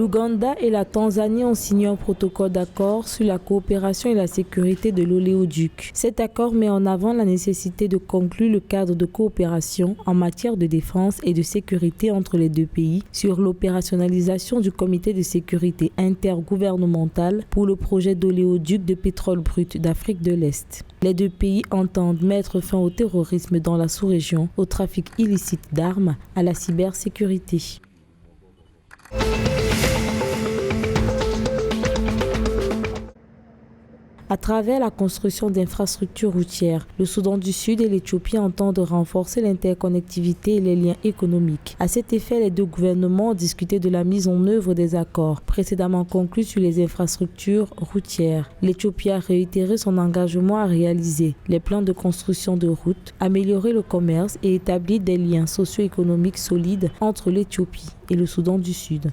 L'Ouganda et la Tanzanie ont signé un protocole d'accord sur la coopération et la sécurité de l'oléoduc. Cet accord met en avant la nécessité de conclure le cadre de coopération en matière de défense et de sécurité entre les deux pays sur l'opérationnalisation du comité de sécurité intergouvernemental pour le projet d'oléoduc de pétrole brut d'Afrique de l'Est. Les deux pays entendent mettre fin au terrorisme dans la sous-région, au trafic illicite d'armes, à la cybersécurité. À travers la construction d'infrastructures routières, le Soudan du Sud et l'Éthiopie entendent renforcer l'interconnectivité et les liens économiques. À cet effet, les deux gouvernements ont discuté de la mise en œuvre des accords précédemment conclus sur les infrastructures routières. L'Éthiopie a réitéré son engagement à réaliser les plans de construction de routes, améliorer le commerce et établir des liens socio-économiques solides entre l'Éthiopie et le Soudan du Sud.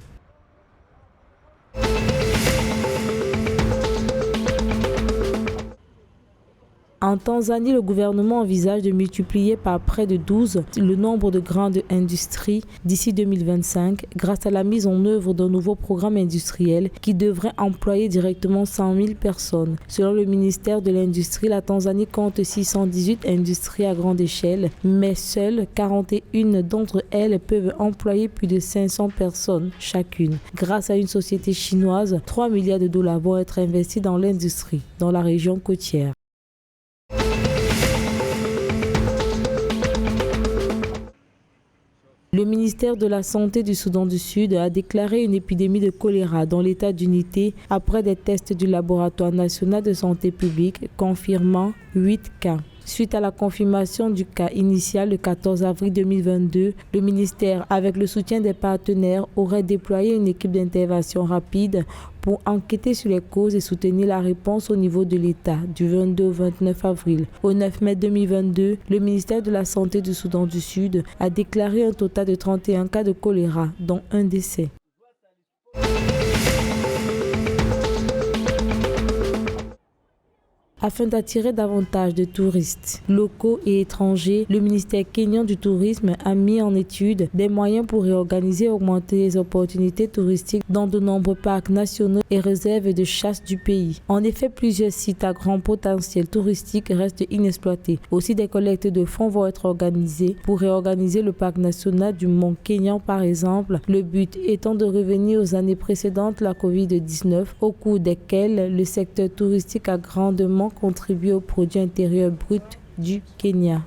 En Tanzanie, le gouvernement envisage de multiplier par près de 12 le nombre de grandes industries d'ici 2025 grâce à la mise en œuvre d'un nouveau programme industriel qui devrait employer directement 100 000 personnes. Selon le ministère de l'Industrie, la Tanzanie compte 618 industries à grande échelle, mais seules 41 d'entre elles peuvent employer plus de 500 personnes chacune. Grâce à une société chinoise, 3 milliards de dollars vont être investis dans l'industrie dans la région côtière. Le ministère de la Santé du Soudan du Sud a déclaré une épidémie de choléra dans l'état d'unité après des tests du laboratoire national de santé publique confirmant 8 cas. Suite à la confirmation du cas initial le 14 avril 2022, le ministère, avec le soutien des partenaires, aurait déployé une équipe d'intervention rapide pour enquêter sur les causes et soutenir la réponse au niveau de l'État du 22 au 29 avril. Au 9 mai 2022, le ministère de la Santé du Soudan du Sud a déclaré un total de 31 cas de choléra, dont un décès. Afin d'attirer davantage de touristes locaux et étrangers, le ministère kényan du Tourisme a mis en étude des moyens pour réorganiser et augmenter les opportunités touristiques dans de nombreux parcs nationaux et réserves de chasse du pays. En effet, plusieurs sites à grand potentiel touristique restent inexploités. Aussi, des collectes de fonds vont être organisées pour réorganiser le parc national du Mont Kényan par exemple, le but étant de revenir aux années précédentes la Covid-19, au cours desquelles le secteur touristique a grandement contribué au produit intérieur brut du Kenya.